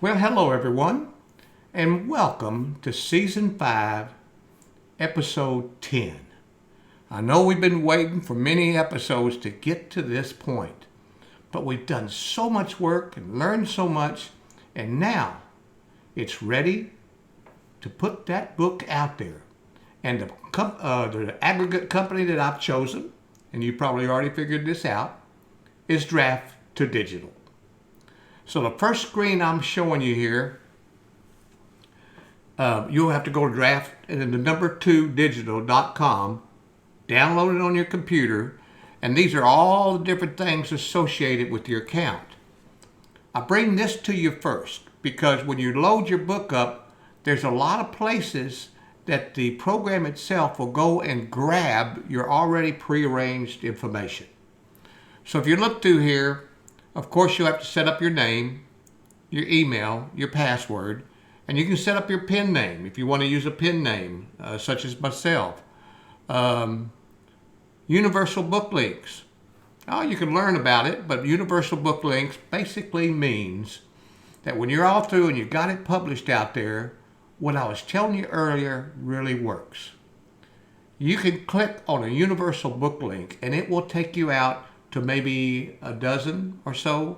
Well, hello everyone, and welcome to Season 5, Episode 10. I know we've been waiting for many episodes to get to this point, but we've done so much work and learned so much, and now it's ready to put that book out there. And the aggregate company that I've chosen, and you probably already figured this out, is Draft2Digital. So the first screen I'm showing you here, you'll have to go to draft and then the number 2digital.com, download it on your computer, and these are all the different things associated with your account. I bring this to you first because when you load your book up, there's a lot of places that the program itself will go and grab your already prearranged information. So if you look through here, of course, you'll have to set up your name, your email, your password, and you can set up your pen name if you want to use a pen name, such as myself. Universal book links. Oh, you can learn about it, but universal book links basically means that when you're all through and you got it published out there, what I was telling you earlier really works. You can click on a universal book link and it will take you out to maybe a dozen or so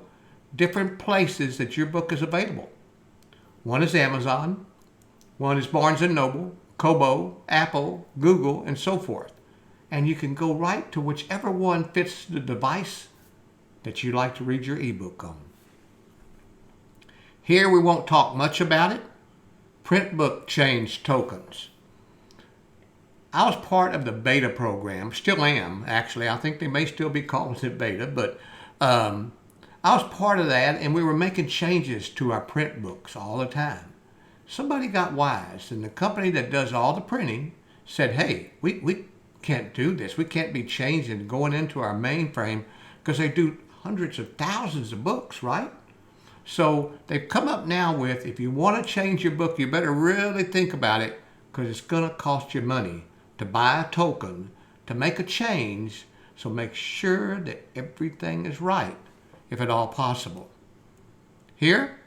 different places that your book is available. One is Amazon, one is Barnes & Noble, Kobo, Apple, Google, and so forth. And you can go right to whichever one fits the device that you like to read your ebook on. Here we won't talk much about it. Print book change tokens. I was part of the beta program, still am, actually. I think they may still be calling it beta, but I was part of that, and we were making changes to our print books all the time. Somebody got wise, and the company that does all the printing said, hey, we can't do this. We can't be changing, going into our mainframe, because they do hundreds of thousands of books, right? So they've come up now with, if you want to change your book, you better really think about it, because it's going to cost you money to buy a token, to make a change, so make sure that everything is right, if at all possible. Here,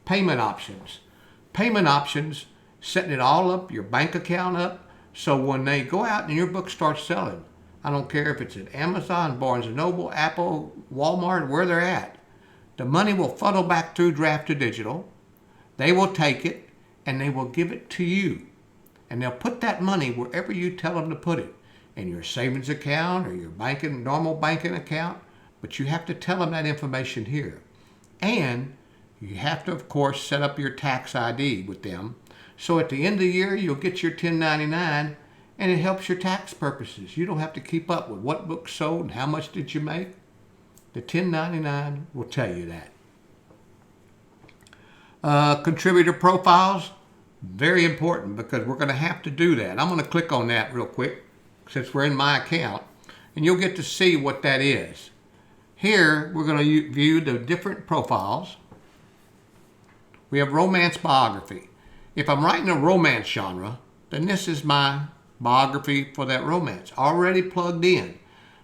payment options. Payment options, setting it all up, your bank account up, so when they go out and your book starts selling, I don't care if it's at Amazon, Barnes & Noble, Apple, Walmart, where they're at, the money will funnel back through Draft2Digital. They will take it and they will give it to you. And they'll put that money wherever you tell them to put it, in your savings account or your normal banking account. But you have to tell them that information here. And you have to, of course, set up your tax ID with them. So at the end of the year, you'll get your 1099 and it helps your tax purposes. You don't have to keep up with what books sold and how much did you make. The 1099 will tell you that. Contributor profiles. Very important because we're going to have to do that. I'm going to click on that real quick since we're in my account, and you'll get to see what that is. Here, we're going to view the different profiles. We have romance biography. If I'm writing a romance genre, then this is my biography for that romance, already plugged in.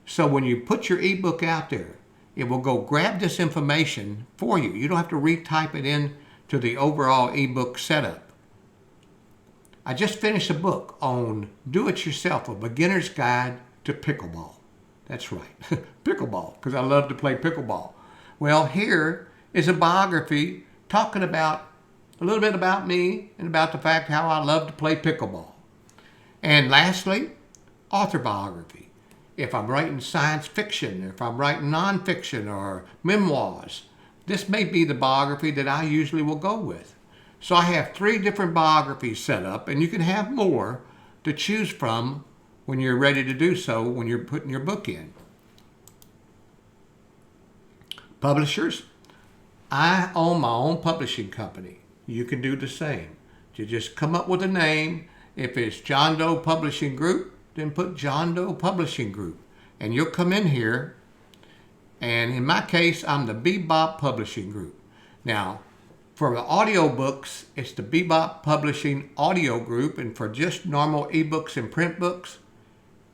So when you put your ebook out there, it will go grab this information for you. You don't have to retype it in to the overall ebook setup. I just finished a book on Do-It-Yourself, a beginner's guide to pickleball. That's right, pickleball, because I love to play pickleball. Well, here is a biography talking about a little bit about me and about the fact how I love to play pickleball. And lastly, author biography. If I'm writing science fiction, if I'm writing nonfiction or memoirs, this may be the biography that I usually will go with. So I have 3 different biographies set up, and you can have more to choose from when you're ready to do so when you're putting your book in. Publishers. I own my own publishing company. You can do the same. You just come up with a name. If it's John Doe Publishing Group, then put John Doe Publishing Group. And you'll come in here, and in my case, I'm the Bebop Publishing Group. Now, for the audiobooks, it's the Bebop Publishing Audio Group, and for just normal ebooks and print books,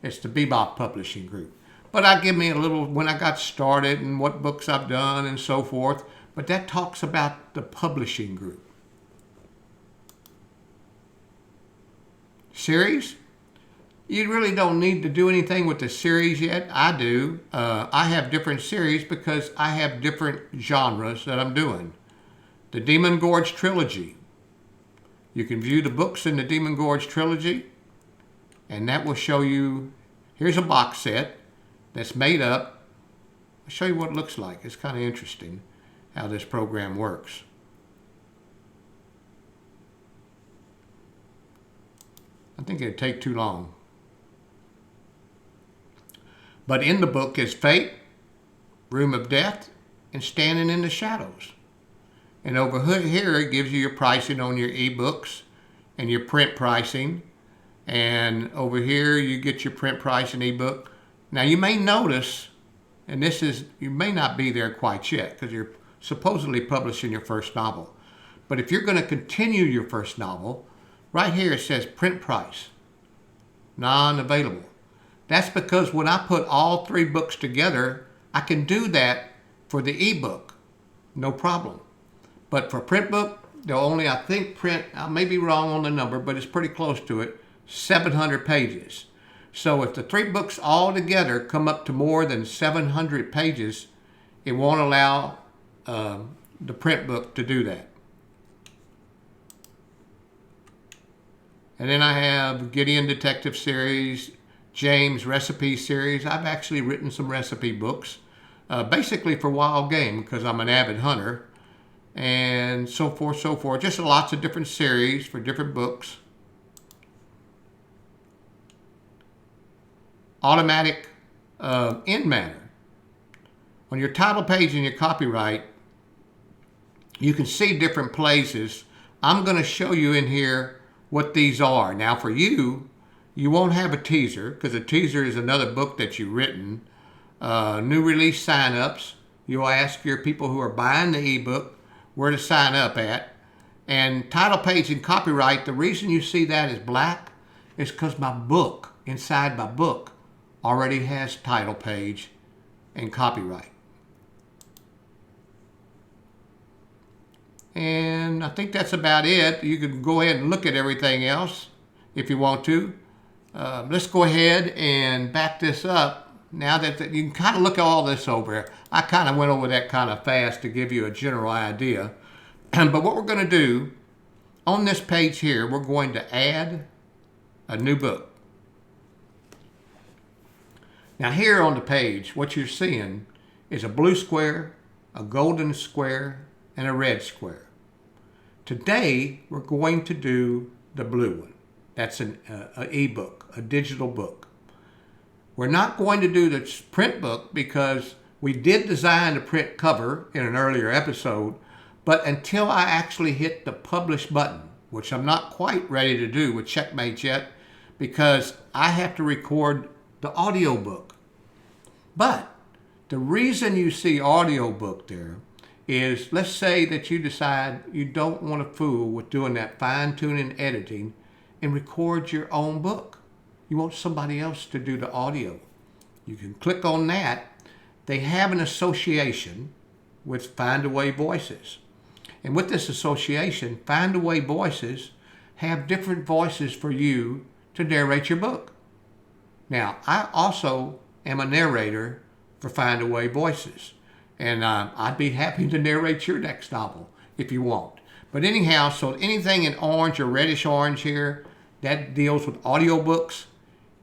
it's the Bebop Publishing Group. But I give me a little when I got started and what books I've done and so forth. but that talks about the publishing group. Series, you really don't need to do anything with the series yet. I do. I have different series because I have different genres that I'm doing. The Demon Gorge Trilogy. You can view the books in the Demon Gorge Trilogy, and that will show you, here's a box set that's made up. I'll show you what it looks like. It's kind of interesting how this program works. I think it'd take too long. But in the book is Fate, Room of Death, and Standing in the Shadows. And over here it gives you your pricing on your ebooks and your print pricing. And over here you get your print price and ebook. Now you may notice, and this is, you may not be there quite yet because you're supposedly publishing your first novel. But if you're going to continue your first novel, right here it says print price, non-available. That's because when I put all 3 books together, I can do that for the ebook, no problem. But for print book, they'll only, I think, print, I may be wrong on the number, but it's pretty close to it, 700 pages. So if the 3 books all together come up to more than 700 pages, it won't allow the print book to do that. And then I have Gideon Detective Series, James Recipe Series. I've actually written some recipe books, basically for wild game because I'm an avid hunter, and so forth, so forth. Just lots of different series for different books. Automatic end matter. On your title page and your copyright, you can see different places. I'm going to show you in here what these are. Now for you, you won't have a teaser because a teaser is another book that you've written. New release sign-ups. You'll ask your people who are buying the ebook where to sign up at. And title page and copyright, the reason you see that is black is because my book, inside my book, already has title page and copyright. And I think that's about it. You can go ahead and look at everything else if you want to. Let's go ahead and back this up. Now that you can kind of look at all this over. I kind of went over that kind of fast to give you a general idea. But what we're going to do on this page here, we're going to add a new book. Now here on the page, what you're seeing is a blue square, a golden square, and a red square. Today, we're going to do the blue one. That's an ebook, a digital book. We're not going to do the print book because we did design the print cover in an earlier episode, but until I actually hit the publish button, which I'm not quite ready to do with Checkmate yet, because I have to record the audio book. But the reason you see audio book there is, let's say that you decide you don't want to fool with doing that fine-tuning editing and record your own book. You want somebody else to do the audio. You can click on that. They have an association with Find Away Voices. And with this association, Find Away Voices have different voices for you to narrate your book. Now, I also am a narrator for Find Away Voices. And I'd be happy to narrate your next novel if you want. But anyhow, so anything in orange or reddish orange here, that deals with audiobooks.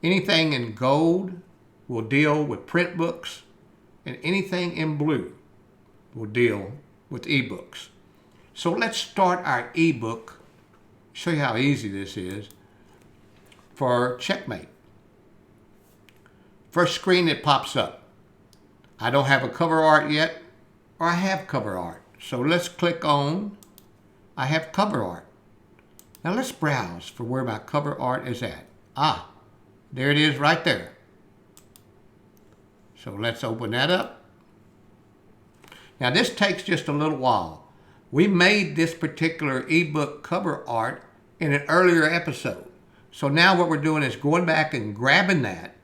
Anything in gold will deal with print books. And anything in blue will deal with ebooks. So let's start our ebook. Show you how easy this is for Checkmate. First screen that pops up. I don't have a cover art yet, or I have cover art. So let's click on, I have cover art. Now let's browse for where my cover art is at. Ah, there it is right there. So let's open that up. Now this takes just a little while. We made this particular ebook cover art in an earlier episode. So now what we're doing is going back and grabbing that,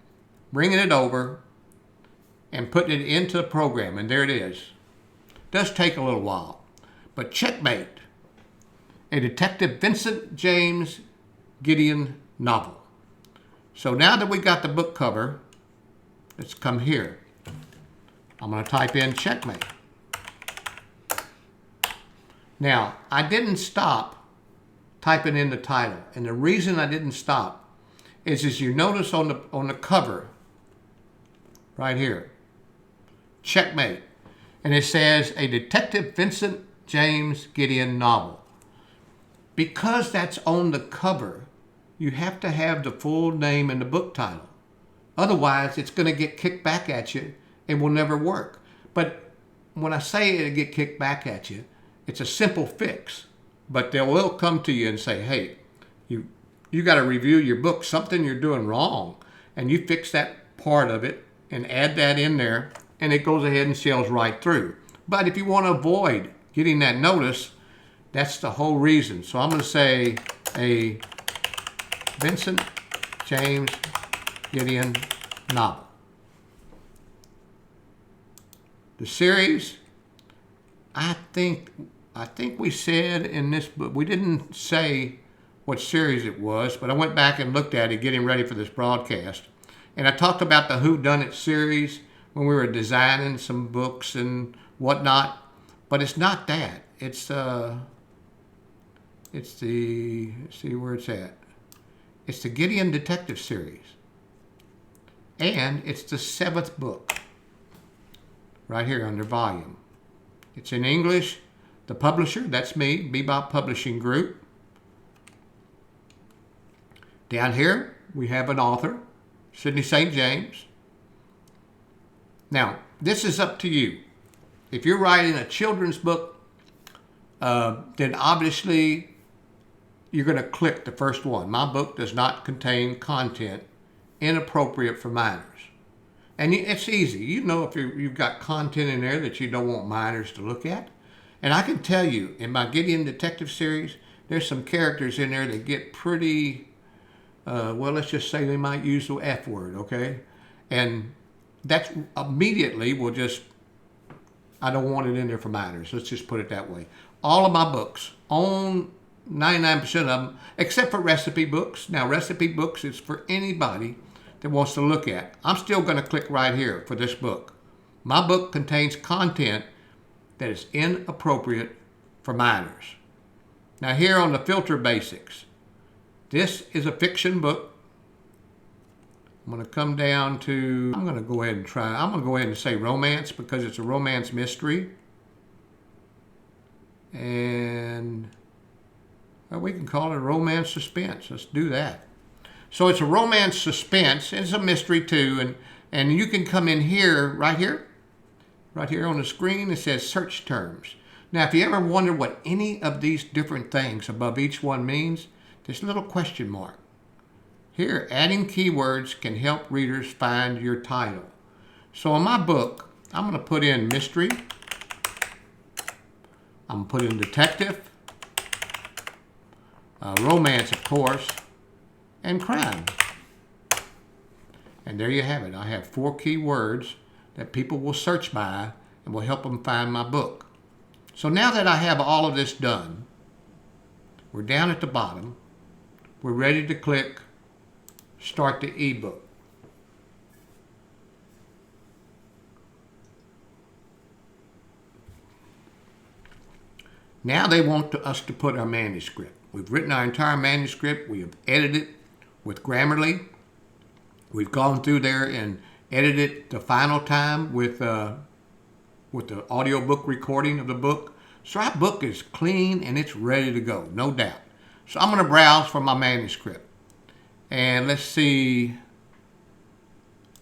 bringing it over, and putting it into the program, and there it is. Does take a little while. But Checkmate, a Detective Vincent James Gideon novel. So now that we got the book cover, let's come here. I'm going to type in Checkmate. Now, I didn't stop typing in the title. And the reason I didn't stop is, as you notice on the cover, right here, Checkmate. And it says, a Detective Vincent James Gideon novel. Because that's on the cover, you have to have the full name and the book title. Otherwise, it's going to get kicked back at you and will never work. But when I say it'll get kicked back at you, it's a simple fix. But they will come to you and say, hey, you got to review your book, something you're doing wrong. And you fix that part of it and add that in there, and it goes ahead and sails right through. But if you want to avoid getting that notice, that's the whole reason. So I'm going to say a Vincent James Gideon novel. The series, I think we said in this book, we didn't say what series it was, but I went back and looked at it getting ready for this broadcast. And I talked about the Whodunit series when we were designing some books and whatnot, but it's not that. It's the, let's see where it's at. It's the Gideon Detective series. And it's the 7th book, right here under volume. It's in English. The publisher, that's me, Bebop Publishing Group. Down here, we have an author, Sidney St. James. Now, this is up to you. If you're writing a children's book, then obviously you're going to click the first one. My book does not contain content inappropriate for minors. And it's easy. You know if you've got content in there that you don't want minors to look at. And I can tell you, in my Gideon Detective series, there's some characters in there that get pretty, well, let's just say they might use the F word, okay? And that's immediately will just, I don't want it in there for minors. Let's just put it that way. All of my books, own 99% of them, except for recipe books. Now, recipe books is for anybody that wants to look at. I'm still going to click right here for this book. My book contains content that is inappropriate for minors. Now, here on the filter basics, this is a fiction book. I'm going to come down to, I'm going to go ahead and say romance because it's a romance mystery. And well, we can call it a romance suspense. Let's do that. So it's a romance suspense. It's a mystery too. And you can come in here, right here on the screen, it says search terms. Now, if you ever wonder what any of these different things above each one means, this little question mark. Here, adding keywords can help readers find your title. So in my book, I'm going to put in mystery. I'm going to put in detective, romance, of course, and crime. And there you have it. I have 4 keywords that people will search by and will help them find my book. So now that I have all of this done, we're down at the bottom. We're ready to click Start the ebook. Now they want us to put our manuscript. We've written our entire manuscript. We have edited it with Grammarly. We've gone through there and edited it the final time with the audiobook recording of the book. So our book is clean and it's ready to go, no doubt. So I'm going to browse for my manuscript. And let's see.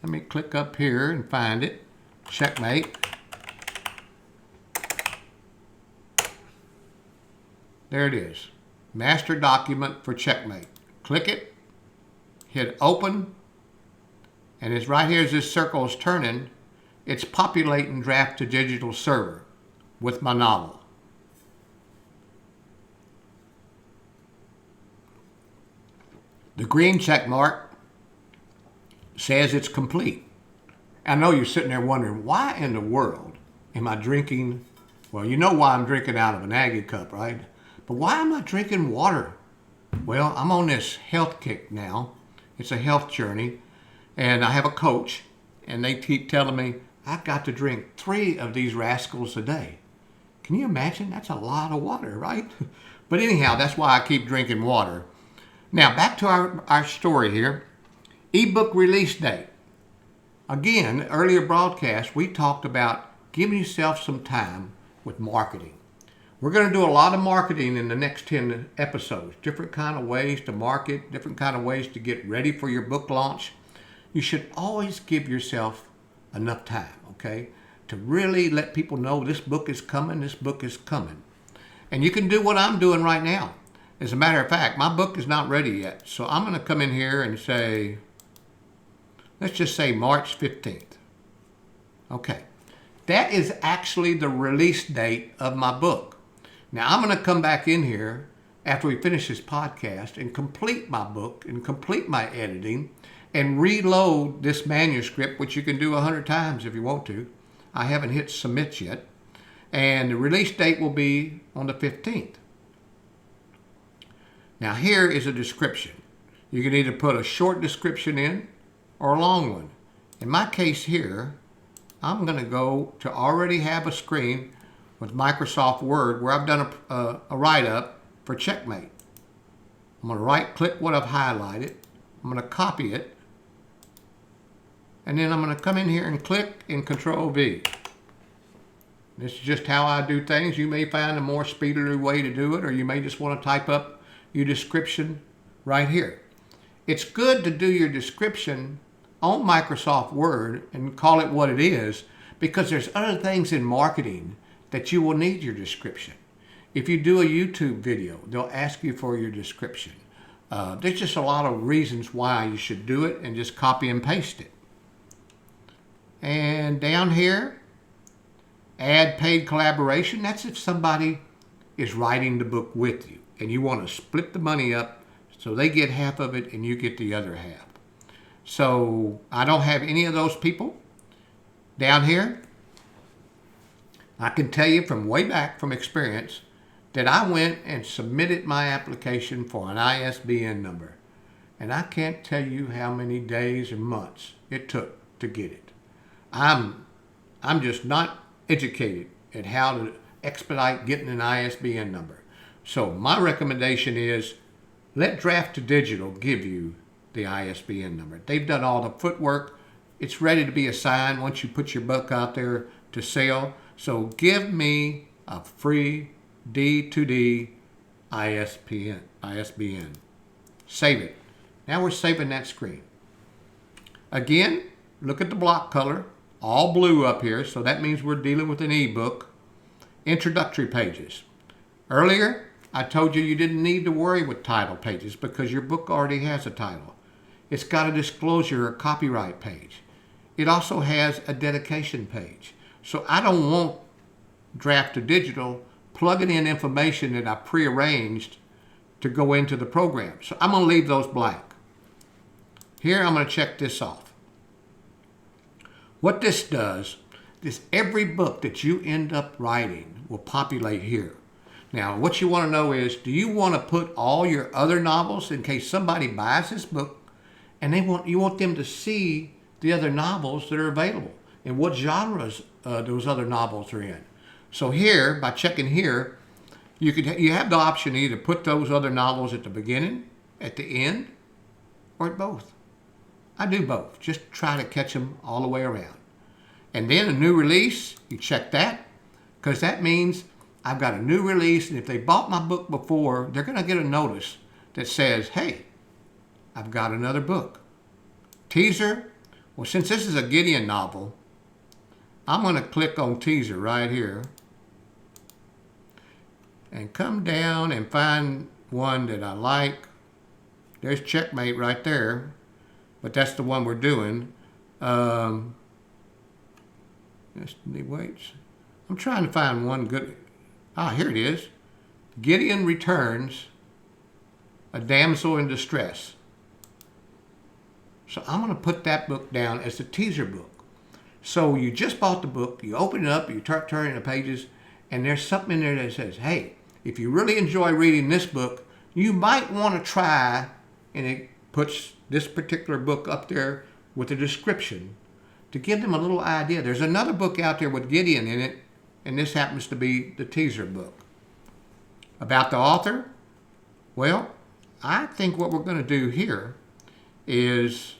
Let me click up here and find it. Checkmate. There it is. Master document for Checkmate. Click it. Hit open. And it's right here as this circle is turning. It's populating Draft2Digital server with my novel. The green check mark says it's complete. I know you're sitting there wondering, why in the world am I drinking Well, you know why I'm drinking out of an Aggie cup, right? But why am I drinking water? Well, I'm on this health kick now. It's a health journey. And I have a coach, and they keep telling me I've got to drink 3 of these rascals a day. Can you imagine? That's a lot of water, right? But anyhow, that's why I keep drinking water. Now, back to our story here. Ebook release date. Again, earlier broadcast, we talked about giving yourself some time with marketing. We're going to do a lot of marketing in the next 10 episodes. Different kind of ways to market, different kind of ways to get ready for your book launch. You should always give yourself enough time, okay, to really let people know this book is coming, this book is coming. And you can do what I'm doing right now. As a matter of fact, my book is not ready yet. So I'm going to come in here and say, let's just say March 15th. Okay. That is actually the release date of my book. Now I'm going to come back in here after we finish this podcast and complete my book and complete my editing and reload this manuscript, which you can do 100 times if you want to. I haven't hit submit yet. And the release date will be on the 15th. Now here is a description. You can either put a short description in or a long one. In my case here, I'm going to go to already have a screen with Microsoft Word where I've done a write-up for Checkmate. I'm going to right-click what I've highlighted. I'm going to copy it. And then I'm going to come in here and click and Control-V. This is just how I do things. You may find a more speedier way to do it, or you may just want to type up your description right here. It's good to do your description on Microsoft Word and call it what it is, because there's other things in marketing that you will need your description. If you do a YouTube video, they'll ask you for your description. There's just a lot of reasons why you should do it, and just copy and paste it. And down here, add paid collaboration. That's if somebody is writing the book with you and you want to split the money up so they get half of it and you get the other half. So I don't have any of those people. Down here, I can tell you from way back from experience that I went and submitted my application for an ISBN number. And I can't tell you how many days and months it took to get it. I'm just not educated at how to expedite getting an ISBN number. So my recommendation is let Draft2Digital give you the ISBN number. They've done all the footwork. It's ready to be assigned once you put your book out there to sell. So give me a free D2D ISBN. Save it. Now we're saving that screen. Again, look at the block color. All blue up here, so that means we're dealing with an ebook. Introductory pages. Earlier, I told you didn't need to worry with title pages because your book already has a title. It's got a disclosure or copyright page. It also has a dedication page. So I don't want Draft2Digital plugging in information that I prearranged to go into the program. So I'm going to leave those blank. Here, I'm going to check this off. What this does is every book that you end up writing will populate here. Now, what you want to know is, do you want to put all your other novels in case somebody buys this book and you want them to see the other novels that are available and what genres those other novels are in? So here, by checking here, you have the option to either put those other novels at the beginning, at the end, or at both. I do both. Just try to catch them all the way around. And then a new release, you check that, because that means I've got a new release, and if they bought my book before, they're going to get a notice that says, hey, I've got another book. Teaser, well, since this is a Gideon novel, I'm going to click on teaser right here and come down and find one that I like. There's Checkmate right there. But that's the one we're doing. Wait. I'm trying to find one good. Here it is. Gideon Returns, A Damsel in Distress. So I'm going to put that book down as the teaser book. So you just bought the book, you open it up, you start turning the pages, And there's something in there that says, hey, if you really enjoy reading this book, you might want to try, and it puts this particular book up there with a description to give them a little idea. There's another book out there with Gideon in it, and this happens to be the teaser book. About the author, well, I think what we're going to do here is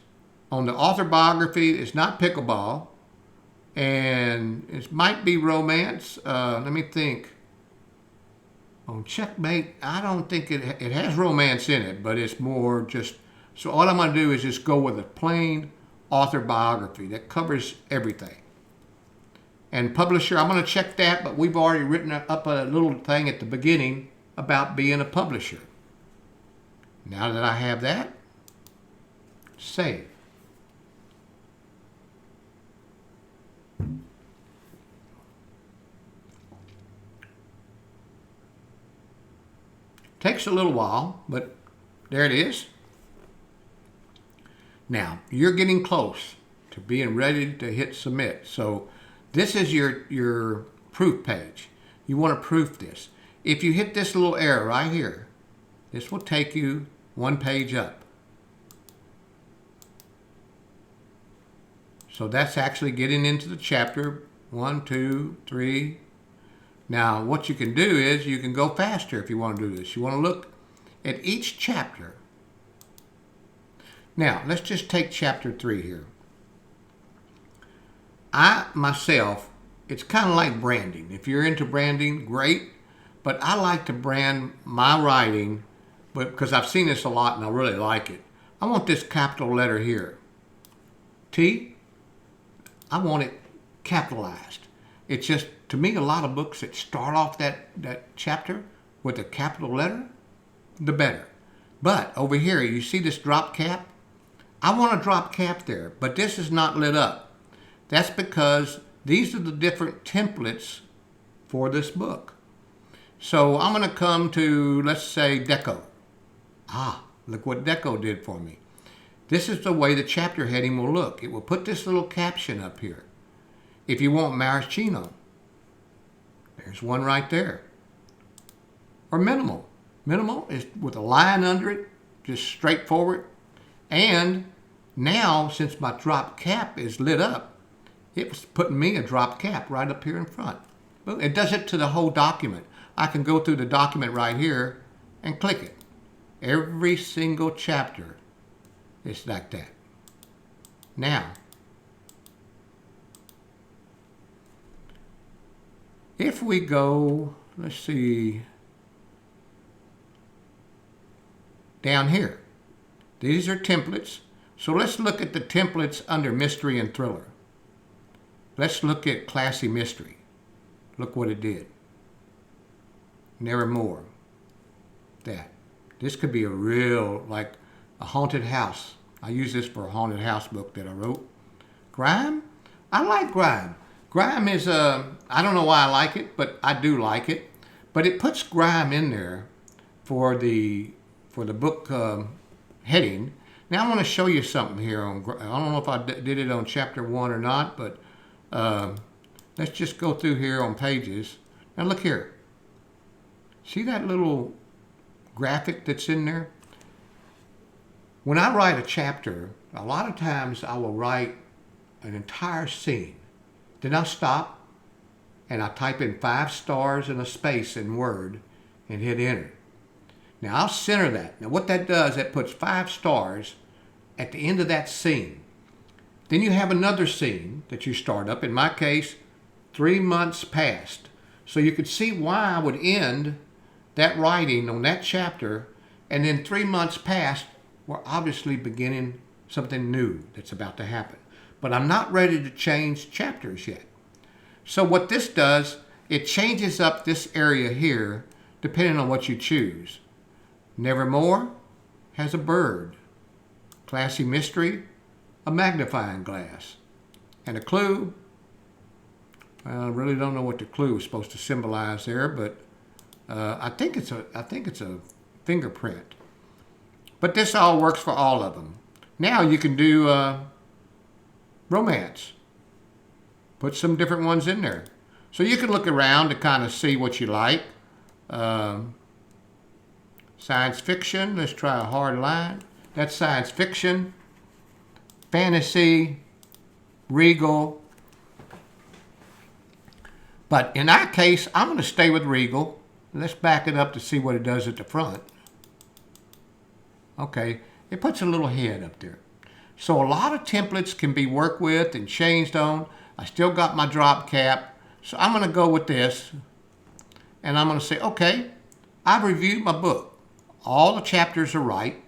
on the author biography, it's not pickleball, and it might be romance. Let me think. On Checkmate, I don't think it has romance in it, but it's more just, so all I'm going to do is just go with a plain author biography that covers everything. And publisher, I'm going to check that, but we've already written up a little thing at the beginning about being a publisher. Now that I have that, save. Takes a little while, but there it is. Now, you're getting close to being ready to hit submit. So this is your proof page. You want to proof this. If you hit this little arrow right here, this will take you one page up. So that's actually getting into the chapter 1, 2, 3. Now, what you can do is you can go faster if you want to do this. You want to look at each chapter. Now, let's just take chapter 3 here. I, myself, it's kind of like branding. If you're into branding, great. But I like to brand my writing, because I've seen this a lot and I really like it. I want this capital letter here. T, I want it capitalized. It's just, to me, a lot of books that start off that chapter with a capital letter, the better. But over here, you see this drop cap? I want a drop cap there, but this is not lit up. That's because these are the different templates for this book. So I'm going to come to, let's say, Deco. Ah, look what Deco did for me. This is the way the chapter heading will look. It will put this little caption up here. If you want maraschino, there's one right there. Or minimal. Minimal is with a line under it, just straightforward. And now, since my drop cap is lit up, it's putting me a drop cap right up here in front. It does it to the whole document. I can go through the document right here and click it. Every single chapter is like that. Now, if we go, let's see, down here. These are templates. So let's look at the templates under mystery and thriller. Let's look at classy mystery. Look what it did. Nevermore. That. This could be a real, like a haunted house. I use this for a haunted house book that I wrote. Grime? I like grime. Grime is, I don't know why I like it, but I do like it. But it puts grime in there for the book heading. Now I want to show you something here. I don't know if I did it on chapter 1 or not, but let's just go through here on pages. Now look here. See that little graphic that's in there? When I write a chapter, a lot of times I will write an entire scene. Then I'll stop and I type in 5 stars and a space in Word and hit enter. Now I'll center that. Now what that does, that puts 5 stars at the end of that scene. Then you have another scene that you start up. In my case, 3 months past. So you could see why I would end that writing on that chapter, and then 3 months past, we're obviously beginning something new that's about to happen. But I'm not ready to change chapters yet. So what this does, it changes up this area here depending on what you choose. Nevermore has a bird. Classy mystery, a magnifying glass. And a clue, well, I really don't know what the clue is supposed to symbolize there, but I think it's a fingerprint. But this all works for all of them. Now you can do romance. Put some different ones in there. So you can look around to kind of see what you like. Science fiction, let's try a hard line. That's science fiction. Fantasy, Regal. But in our case, I'm going to stay with Regal. Let's back it up to see what it does at the front. Okay, it puts a little head up there. So a lot of templates can be worked with and changed on. I still got my drop cap. So I'm going to go with this. And I'm going to say, okay, I've reviewed my book. All the chapters are right.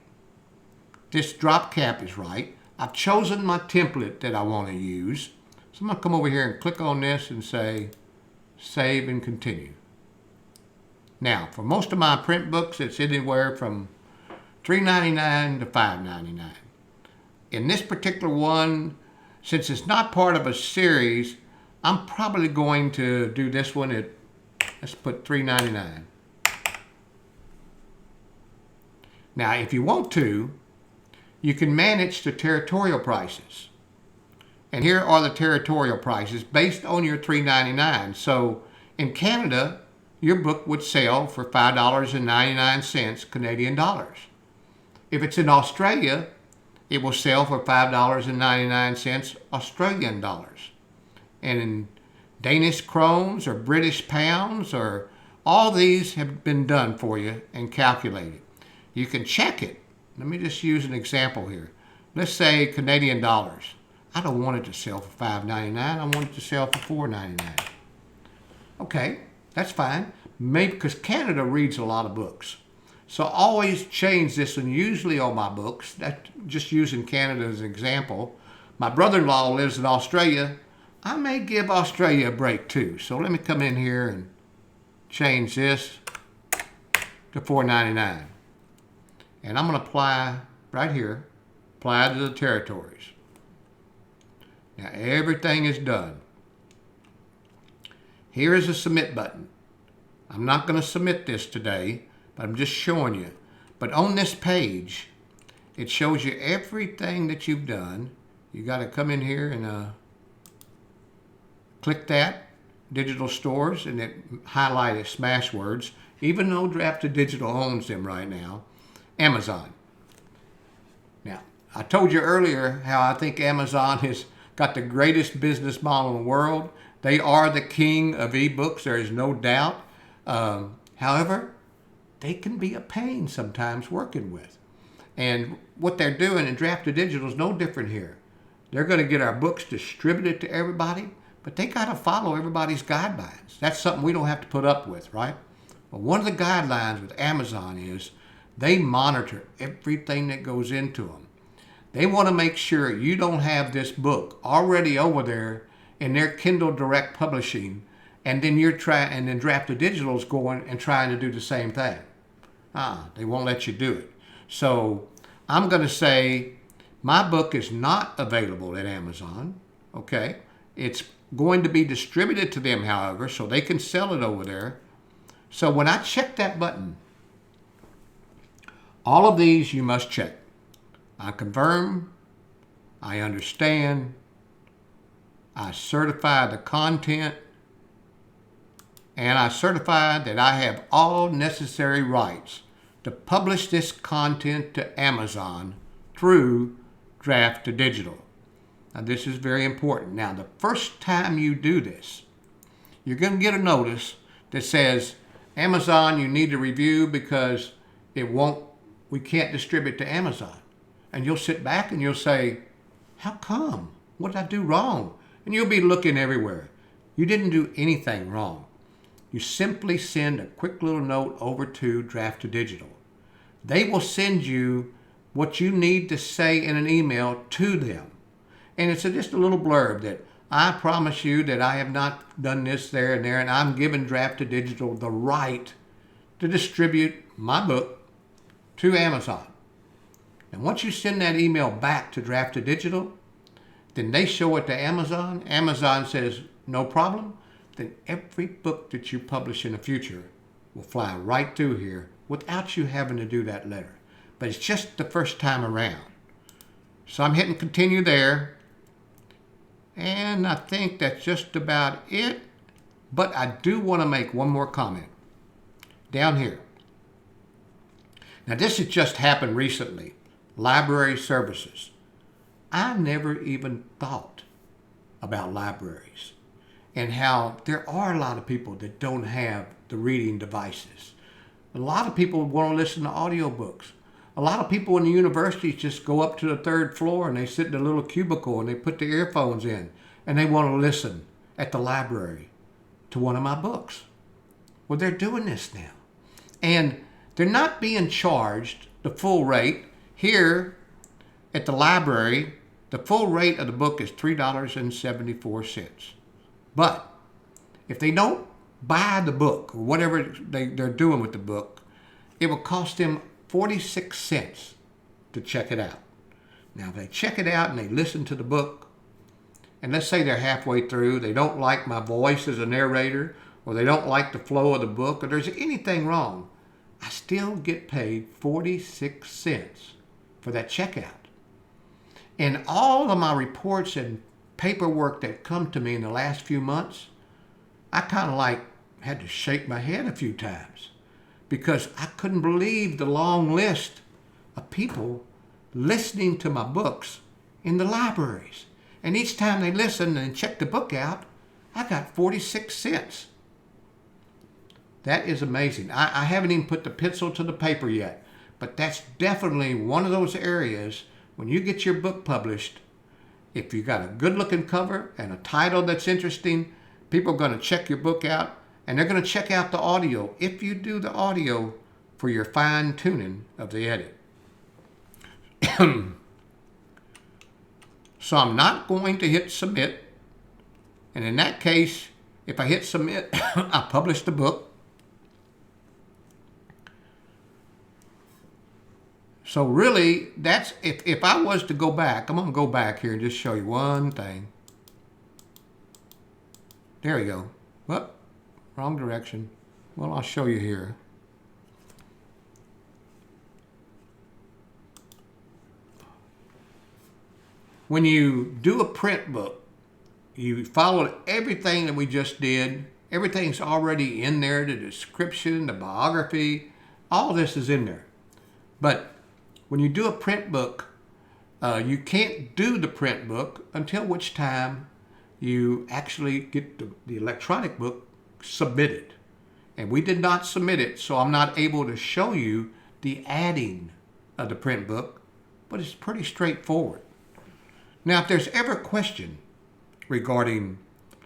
This drop cap is right. I've chosen my template that I want to use. So I'm going to come over here and click on this and say, save and continue. Now, for most of my print books, it's anywhere from $3.99 to $5.99. In this particular one, since it's not part of a series, I'm probably going to do this one at, let's put $3.99. Now, if you want to, you can manage the territorial prices. And here are the territorial prices based on your $3.99. So in Canada, your book would sell for $5.99 Canadian dollars. If it's in Australia, it will sell for $5.99 Australian dollars. And in Danish krones or British pounds, or all these have been done for you and calculated. You can check it. Let me just use an example here. Let's say Canadian dollars. I don't want it to sell for $5.99. I want it to sell for $4.99. Okay, that's fine. Maybe because Canada reads a lot of books. So I always change this, and usually on my books, that just using Canada as an example, my brother-in-law lives in Australia. I may give Australia a break too. So let me come in here and change this to $4.99. And I'm going to apply right here, apply to the territories. Now everything is done. Here is a submit button. I'm not going to submit this today, but I'm just showing you. But on this page, it shows you everything that you've done. You got to come in here and click that, digital stores, and it highlighted smash words, even though Draft2Digital owns them right now. Amazon. Now, I told you earlier how I think Amazon has got the greatest business model in the world. They are the king of ebooks, there is no doubt. However, they can be a pain sometimes working with. And what they're doing in Draft2Digital is no different here. They're going to get our books distributed to everybody, but they got to follow everybody's guidelines. That's something we don't have to put up with, right? But one of the guidelines with Amazon is they monitor everything that goes into them. They want to make sure you don't have this book already over there in their Kindle Direct Publishing, and then then Draft2Digital is going and trying to do the same thing. They won't let you do it. So I'm going to say my book is not available at Amazon. Okay, it's going to be distributed to them, however, so they can sell it over there. So when I check that button, all of these you must check. I confirm, I understand, I certify the content, and I certify that I have all necessary rights to publish this content to Amazon through Draft2Digital. Now this is very important. Now the first time you do this, you're going to get a notice that says, Amazon, you need to review because we can't distribute to Amazon. And you'll sit back and you'll say, how come? What did I do wrong? And you'll be looking everywhere. You didn't do anything wrong. You simply send a quick little note over to Draft2Digital. They will send you what you need to say in an email to them. And it's just a little blurb that I promise you that I have not done this, there, and there, and I'm giving Draft2Digital the right to distribute my book to Amazon. And once you send that email back to Draft2Digital, then they show it to Amazon. Amazon says, no problem. Then every book that you publish in the future will fly right through here without you having to do that letter. But it's just the first time around. So I'm hitting continue there. And I think that's just about it. But I do want to make one more comment. Down here. Now this has just happened recently. Library services. I never even thought about libraries and how there are a lot of people that don't have the reading devices. A lot of people want to listen to audiobooks. A lot of people in the universities just go up to the third floor and they sit in a little cubicle and they put their earphones in and they want to listen at the library to one of my books. Well, they're doing this now. And they're not being charged the full rate. Here at the library, the full rate of the book is $3.74. But if they don't buy the book or whatever they're doing with the book, it will cost them 46 cents to check it out. Now, if they check it out and they listen to the book, and let's say they're halfway through, they don't like my voice as a narrator, or they don't like the flow of the book, or there's anything wrong, I still get paid 46 cents for that checkout. And all of my reports and paperwork that come to me in the last few months, I kind of like had to shake my head a few times because I couldn't believe the long list of people listening to my books in the libraries. And each time they listen and check the book out, I got 46 cents. That is amazing. I haven't even put the pencil to the paper yet, but that's definitely one of those areas when you get your book published, if you got a good looking cover and a title that's interesting, people are going to check your book out and they're going to check out the audio if you do the audio for your fine tuning of the edit. So I'm not going to hit submit. And in that case, if I hit submit, I publish the book. So really, that's if I was to go back, I'm going to go back here and just show you one thing. There you go. Whoop, wrong direction. Well, I'll show you here. When you do a print book, you followed everything that we just did. Everything's already in there, the description, the biography, all this is in there. But when you do a print book, you can't do the print book until which time you actually get the electronic book submitted. And we did not submit it, so I'm not able to show you the adding of the print book, but it's pretty straightforward. Now, if there's ever a question regarding,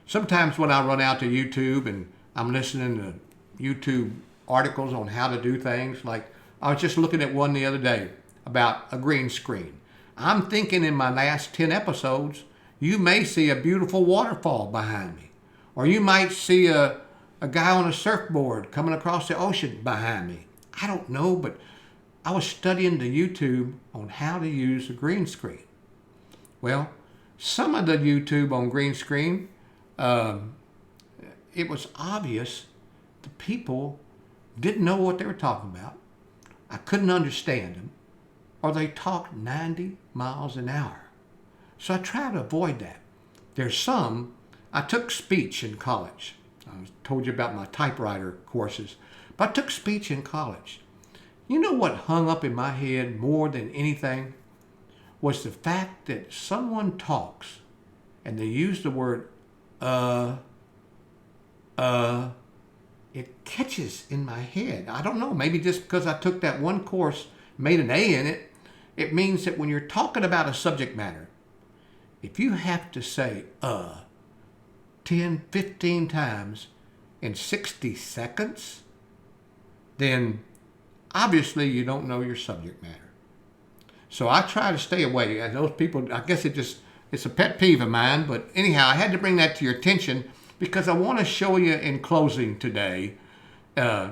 sometimes when I run out to YouTube and I'm listening to YouTube articles on how to do things, like I was just looking at one the other day about a green screen. I'm thinking in my last 10 episodes, you may see a beautiful waterfall behind me. Or you might see a guy on a surfboard coming across the ocean behind me. I don't know, but I was studying the YouTube on how to use a green screen. Well, some of the YouTube on green screen, it was obvious the people didn't know what they were talking about. I couldn't understand them. Or they talked 90 miles an hour. So I try to avoid that. There's some, I took speech in college. I told you about my typewriter courses. But I took speech in college. You know what hung up in my head more than anything? Was the fact that someone talks and they use the word it catches in my head. I don't know, maybe just because I took that one course, made an A in it, it means that when you're talking about a subject matter, if you have to say 10, 15 times in 60 seconds, then obviously you don't know your subject matter. So I try to stay away. And those people, I guess it's a pet peeve of mine, but anyhow, I had to bring that to your attention because I want to show you in closing today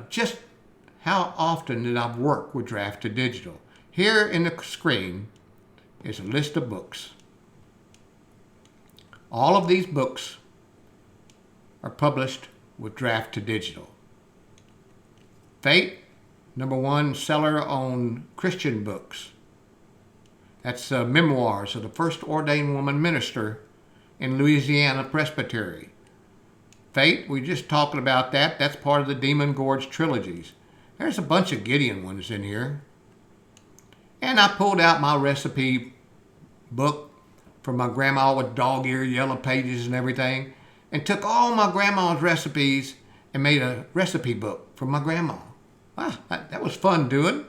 just how often that I've worked with Draft2Digital. Here in the screen is a list of books. All of these books are published with Draft2Digital. Fate, #1 seller on Christian books. That's Memoirs of the First Ordained Woman Minister in Louisiana Presbytery. Fate, we're just talking about that. That's part of the Demon Gorge trilogies. There's a bunch of Gideon ones in here. And I pulled out my recipe book from my grandma with dog-eared yellow pages and everything, and took all my grandma's recipes and made a recipe book from my grandma. Wow, that was fun doing.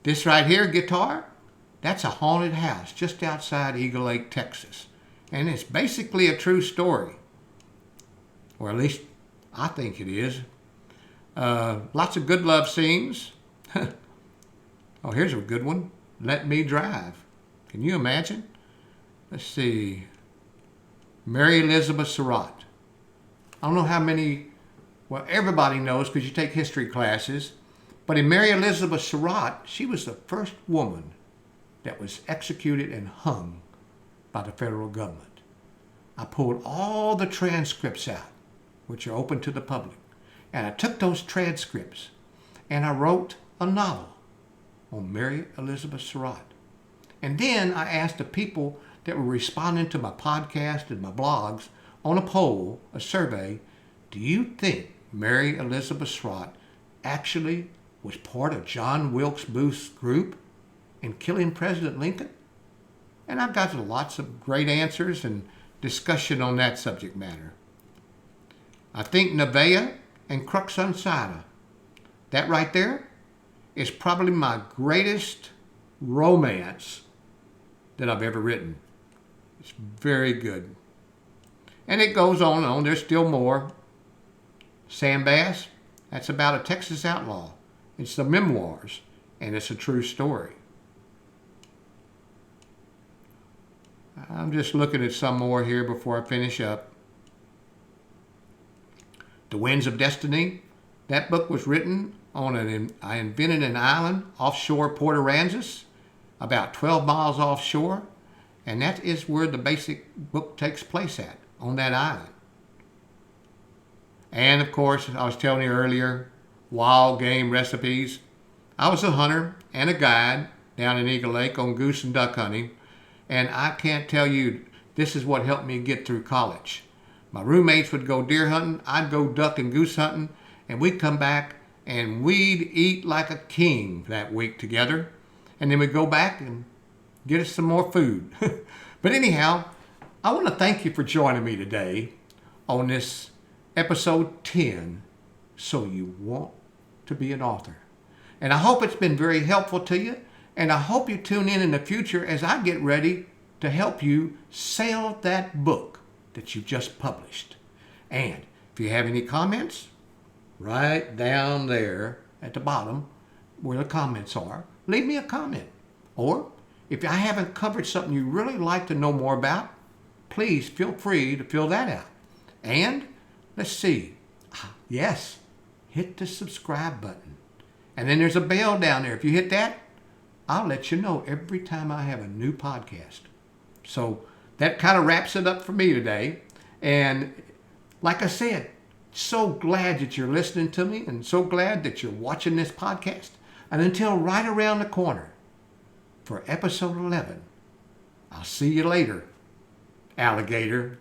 This right here, guitar, that's a haunted house just outside Eagle Lake, Texas. And it's basically a true story. Or at least I think it is. Lots of good love scenes. Oh, here's a good one. Let Me Drive. Can you imagine? Let's see. Mary Elizabeth Surratt. I don't know how many, well, everybody knows because you take history classes. But in Mary Elizabeth Surratt, she was the first woman that was executed and hung by the federal government. I pulled all the transcripts out, which are open to the public. And I took those transcripts and I wrote a novel on Mary Elizabeth Surratt. And then I asked the people that were responding to my podcast and my blogs on a poll, a survey, do you think Mary Elizabeth Surratt actually was part of John Wilkes Booth's group in killing President Lincoln? And I've got lots of great answers and discussion on that subject matter. I think Nevaeh and Crux Unsada, that right there is probably my greatest romance that I've ever written. It's very good. And it goes on and on. There's still more. Sam Bass, that's about a Texas outlaw. It's the Memoirs, and it's a true story. I'm just looking at some more here before I finish up. The Winds of Destiny, that book was written on I invented an island offshore Port Aransas, about 12 miles offshore, and that is where the basic book takes place at, on that island. And of course, I was telling you earlier, wild game recipes. I was a hunter and a guide down in Eagle Lake on goose and duck hunting, and I can't tell you, this is what helped me get through college. My roommates would go deer hunting, I'd go duck and goose hunting, and we'd come back and we'd eat like a king that week together, and then we'd go back and get us some more food. But anyhow, I want to thank you for joining me today on this episode 10, So You Want to Be an Author. And I hope it's been very helpful to you, and I hope you tune in the future as I get ready to help you sell that book that you just published. And if you have any comments, right down there at the bottom where the comments are, leave me a comment. Or if I haven't covered something you really like to know more about, please feel free to fill that out. And let's see. Yes, hit the subscribe button. And then there's a bell down there. If you hit that, I'll let you know every time I have a new podcast. So that kind of wraps it up for me today. And like I said, so glad that you're listening to me and so glad that you're watching this podcast. And until right around the corner for episode 11, I'll see you later, alligator.